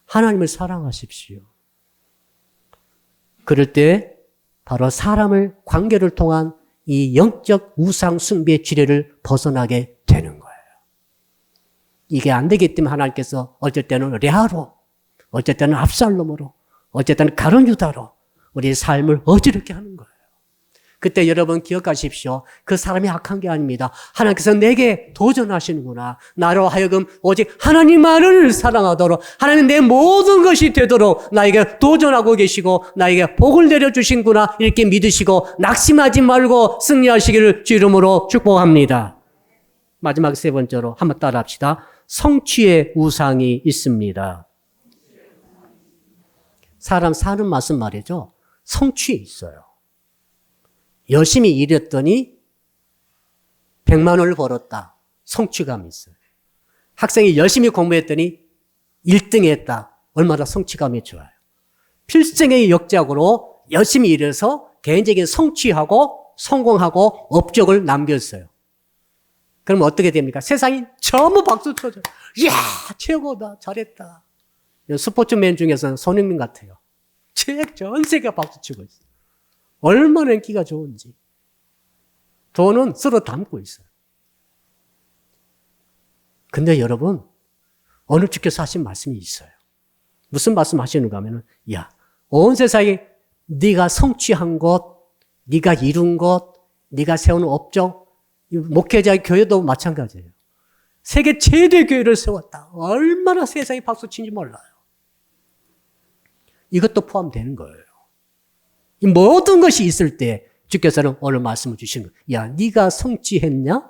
Speaker 1: 하나님을 사랑하십시오. 그럴 때 바로 사람을 관계를 통한 이 영적 우상 숭배의 지뢰를 벗어나게 되는 거예요. 이게 안 되기 때문에 하나님께서 어쩔 때는 레아로, 어쩔 때는 압살롬으로, 어쩔 때는 가룟 유다로 우리의 삶을 어지럽게 하는 거예요. 그때 여러분 기억하십시오. 그 사람이 악한 게 아닙니다. 하나님께서 내게 도전하시는구나. 나로 하여금 오직 하나님만을 사랑하도록 하나님 내 모든 것이 되도록 나에게 도전하고 계시고 나에게 복을 내려주신구나 이렇게 믿으시고 낙심하지 말고 승리하시기를 주 이름으로 축복합니다. 마지막 세 번째로 한번 따라 합시다. 성취의 우상이 있습니다. 사람 사는 맛은 말이죠. 성취에 있어요. 열심히 일했더니 100만 원을 벌었다. 성취감이 있어요. 학생이 열심히 공부했더니 1등 했다. 얼마나 성취감이 좋아요. 필생의 역작으로 열심히 일해서 개인적인 성취하고 성공하고 업적을 남겼어요. 그럼 어떻게 됩니까? 세상이 전부 박수 쳐줘요. 이야, 최고다. 잘했다. 스포츠맨 중에서는 손흥민 같아요. 전 세계가 박수 치고 있어요. 얼마나 인기가 좋은지. 돈은 쓸어 담고 있어요. 근데 여러분, 어느 주께서 하신 말씀이 있어요. 무슨 말씀 하시는가 하면은, 야, 온 세상에 네가 성취한 것, 네가 이룬 것, 네가 세우는 업적, 목회자의 교회도 마찬가지예요. 세계 최대 교회를 세웠다. 얼마나 세상에 박수 치는지 몰라요. 이것도 포함되는 거예요. 이 모든 것이 있을 때 주께서는 오늘 말씀을 주시는 거예요. 야, 네가 성취했냐?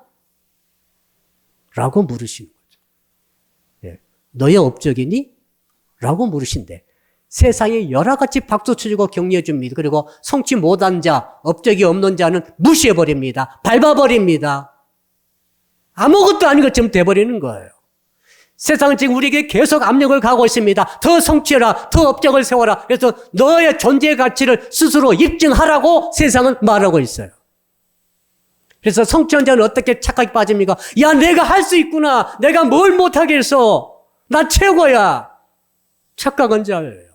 Speaker 1: 라고 물으시는 거죠. 예. 너의 업적이니? 라고 물으신대. 세상에 여러 가지 박수 쳐주고 격려해 줍니다. 그리고 성취 못한 자, 업적이 없는 자는 무시해 버립니다. 밟아버립니다. 아무것도 아닌 것처럼 돼버리는 거예요. 세상은 지금 우리에게 계속 압력을 가하고 있습니다. 더 성취해라, 더 업적을 세워라. 그래서 너의 존재 가치를 스스로 입증하라고 세상은 말하고 있어요. 그래서 성취한 자는 어떻게 착각에 빠집니까? 야, 내가 할 수 있구나. 내가 뭘 못하겠어. 나 최고야. 착각한 자예요.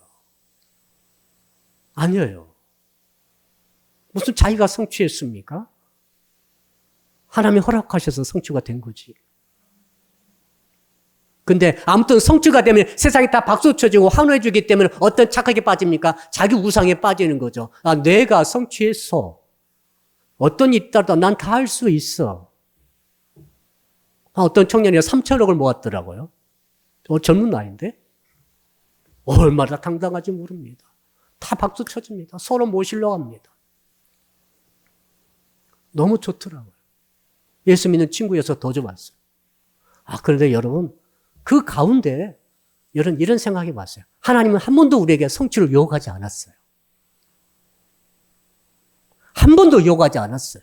Speaker 1: 아니에요. 무슨 자기가 성취했습니까? 하나님이 허락하셔서 성취가 된 거지. 근데 아무튼 성취가 되면 세상이 다 박수 쳐주고 환호해 주기 때문에 어떤 착각에 빠집니까? 자기 우상에 빠지는 거죠. 아, 내가 성취했어. 어떤 일이 있더라도 난 다 할 수 있어. 어떤 청년이 3천억을 모았더라고요. 젊은 나이인데? 얼마나 당당한지 모릅니다. 다 박수 쳐줍니다. 서로 모시려고 합니다. 너무 좋더라고요. 예수 믿는 친구여서 더 좋았어요. 아, 그런데 여러분, 그 가운데 여러분 이런 생각해 봤어요. 하나님은 한 번도 우리에게 성취를 요구하지 않았어요. 한 번도 요구하지 않았어요.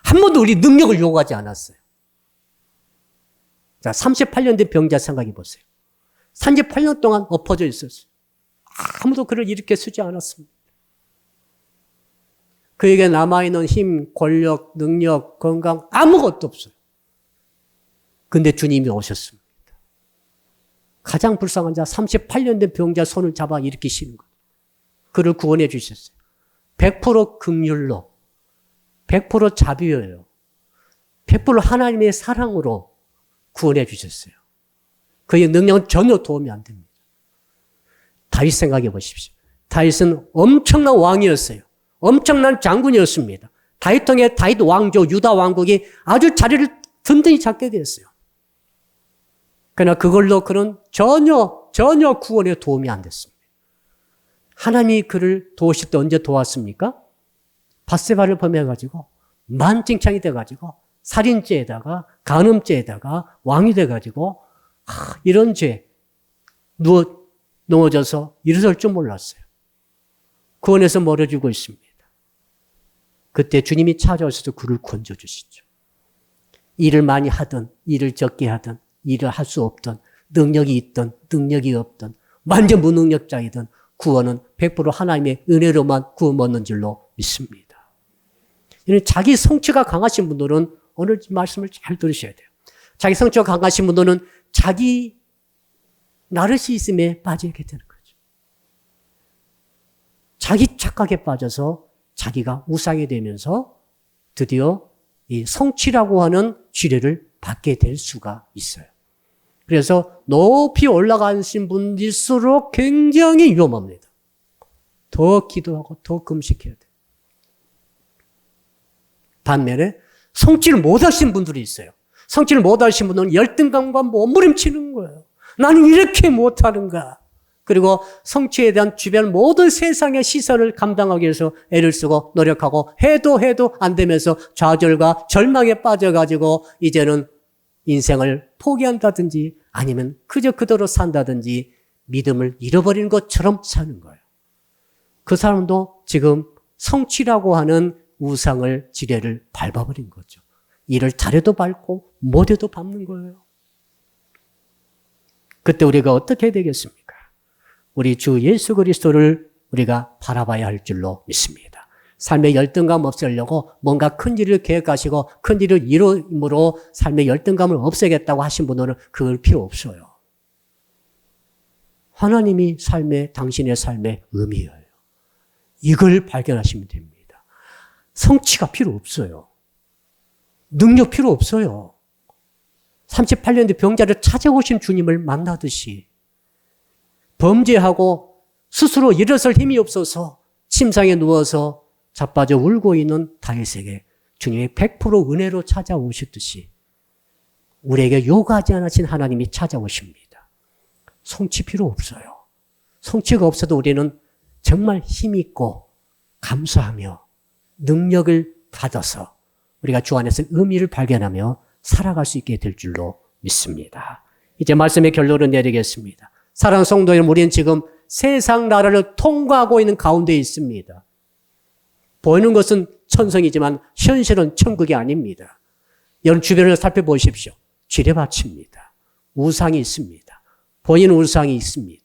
Speaker 1: 한 번도 우리 능력을 요구하지 않았어요. 자, 38년 된 병자 생각해 보세요. 38년 동안 엎어져 있었어요. 아무도 그를 일으켜 쓰지 않았습니다. 그에게 남아있는 힘, 권력, 능력, 건강 아무것도 없어요. 근데 주님이 오셨습니다. 가장 불쌍한 자 38년 된 병자 손을 잡아 일으키시는 것. 그를 구원해 주셨어요. 100% 긍휼로, 100% 자비예요. 100% 하나님의 사랑으로 구원해 주셨어요. 그의 능력은 전혀 도움이 안 됩니다. 다윗 생각해 보십시오. 다윗은 엄청난 왕이었어요. 엄청난 장군이었습니다. 다윗 통해 다윗 왕조, 유다 왕국이 아주 자리를 든든히 잡게 됐어요. 그러나 그걸로 그는 전혀 구원에 도움이 안 됐습니다. 하나님이 그를 도우실 때 언제 도왔습니까? 밧세바를 범해가지고 만칭창이 돼가지고 살인죄에다가 간음죄에다가 왕이 돼가지고 이런 죄 넘어져서 일어설 줄 몰랐어요. 구원에서 멀어지고 있습니다. 그때 주님이 찾아오셔서 그를 건져주시죠. 일을 많이 하든 일을 적게 하든 일을 할 수 없든 능력이 있든 능력이 없든 완전 무능력자이든 구원은 100% 하나님의 은혜로만 구원 얻는 줄로 믿습니다. 자기 성취가 강하신 분들은 오늘 말씀을 잘 들으셔야 돼요. 자기 성취가 강하신 분들은 자기 나르시즘에 빠지게 되는 거죠. 자기 착각에 빠져서 자기가 우상이 되면서 드디어 이 성취라고 하는 지뢰를 받게 될 수가 있어요. 그래서 높이 올라가신 분일수록 굉장히 위험합니다. 더 기도하고 더 금식해야 돼요. 반면에 성취를 못하신 분들이 있어요. 성취를 못하신 분들은 열등감과 몸부림치는 거예요. 나는 이렇게 못하는가. 그리고 성취에 대한 주변 모든 세상의 시선을 감당하기 위해서 애를 쓰고 노력하고 해도 안 되면서 좌절과 절망에 빠져가지고 이제는 인생을 포기한다든지 아니면 그저 그대로 산다든지 믿음을 잃어버리는 것처럼 사는 거예요. 그 사람도 지금 성취라고 하는 우상을 지뢰를 밟아버린 거죠. 일을 잘해도 밟고 못해도 밟는 거예요. 그때 우리가 어떻게 해야 되겠습니까? 우리 주 예수 그리스도를 우리가 바라봐야 할 줄로 믿습니다. 삶의 열등감 없애려고 뭔가 큰 일을 계획하시고 큰 일을 이루므로 삶의 열등감을 없애겠다고 하신 분들은 그럴 필요 없어요. 하나님이 당신의 삶의 의미예요. 이걸 발견하시면 됩니다. 성취가 필요 없어요. 능력 필요 없어요. 38년 된 병자를 찾아오신 주님을 만나듯이 범죄하고 스스로 일어설 힘이 없어서 침상에 누워서 자빠져 울고 있는 다윗에게 주님이 100% 은혜로 찾아오셨듯이 우리에게 요구하지 않으신 하나님이 찾아오십니다. 성취 필요 없어요. 성취가 없어도 우리는 정말 힘있고 감사하며 능력을 받아서 우리가 주 안에서 의미를 발견하며 살아갈 수 있게 될 줄로 믿습니다. 이제 말씀의 결론을 내리겠습니다. 사랑하는 성도 여러분, 우리는 지금 세상 나라를 통과하고 있는 가운데 있습니다. 보이는 것은 천성이지만 현실은 천국이 아닙니다. 여러분 주변을 살펴보십시오. 지뢰밭입니다. 우상이 있습니다. 보이는 우상이 있습니다.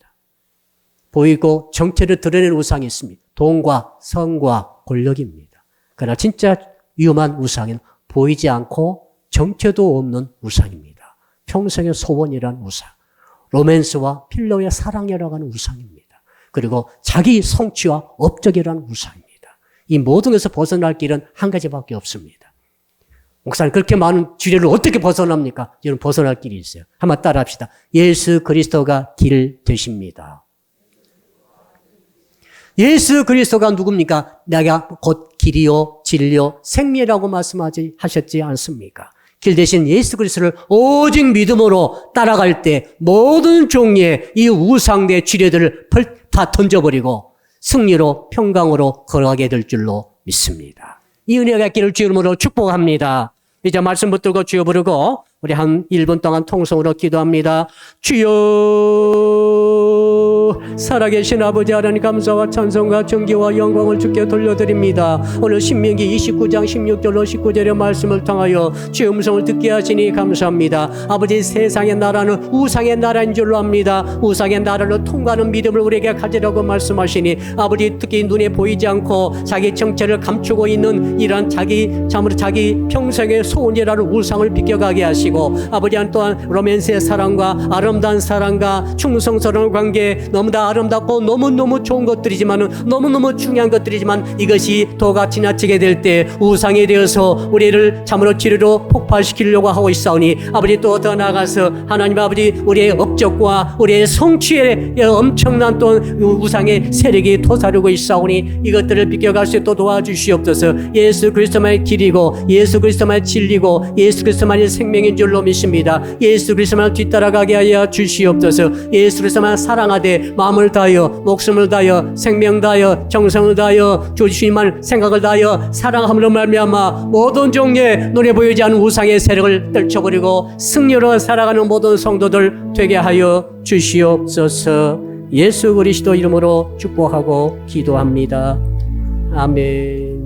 Speaker 1: 보이고 정체를 드러내는 우상이 있습니다. 돈과 성과 권력입니다. 그러나 진짜 위험한 우상은 보이지 않고 정체도 없는 우상입니다. 평생의 소원이란 우상, 로맨스와 필러의 사랑이라고 하는 우상입니다. 그리고 자기 성취와 업적이라는 우상입니다. 이 모든 것에서 벗어날 길은 한 가지밖에 없습니다. 목사님, 그렇게 많은 지뢰를 어떻게 벗어납니까? 여러분, 벗어날 길이 있어요. 한번 따라 합시다. 예수 그리스도가 길 되십니다. 예수 그리스도가 누굽니까? 내가 곧 길이요 진리요 생명이라고 말씀하셨지 않습니까? 길 대신 예수 그리스도를 오직 믿음으로 따라갈 때 모든 종류의 이 우상대 지뢰들을 다 던져버리고 승리로 평강으로 걸어가게 될 줄로 믿습니다. 이 은혜가 있기를 주 이름으로 축복합니다. 이제 말씀 붙들고 주여 부르고 우리 한 1분 동안 통성으로 기도합니다. 주여, 살아계신 아버지 하나님, 감사와 찬송과 존귀와 영광을 주께 돌려드립니다. 오늘 신명기 29장 16절로 19절의 말씀을 통하여 주의 음성을 듣게 하시니 감사합니다. 아버지, 세상의 나라는 우상의 나라인 줄로 압니다. 우상의 나라를 통과하는 믿음을 우리에게 가지라고 말씀하시니 아버지, 특히 눈에 보이지 않고 자기 정체를 감추고 있는 이러한 자기 평생의 소원이라는 우상을 비껴가게 하시고, 아버지는 또한 로맨스의 사랑과 아름다운 사랑과 충성스러운 관계, 너무나 아름답고 너무너무 좋은 것들이지만, 너무너무 중요한 것들이지만 이것이 도가 지나치게 될 때 우상이 되어서 우리를 참으로 지뢰로 폭발시키려고 하고 있사오니, 아버지, 또 더 나아가서 하나님 아버지, 우리의 업적과 우리의 성취에 엄청난 또 우상의 세력이 도사르고 있사오니 이것들을 비껴갈 수 있도록 도와주시옵소서. 예수 그리스도만의 길이고 예수 그리스도만의 진리고 예수 그리스도만의 생명인 줄로 믿습니다. 예수 그리스도만 뒤따라가게 하여 주시옵소서. 예수 그리스도만 사랑하되 마음을 다하여 목숨을 다하여 생명 다하여 정성을 다하여 주님만 생각을 다하여 사랑함으로 말미암아 모든 종류의 눈에 보이지 않는 우상의 세력을 떨쳐버리고 승리로 살아가는 모든 성도들 되게 하여 주시옵소서. 예수 그리스도 이름으로 축복하고 기도합니다. 아멘.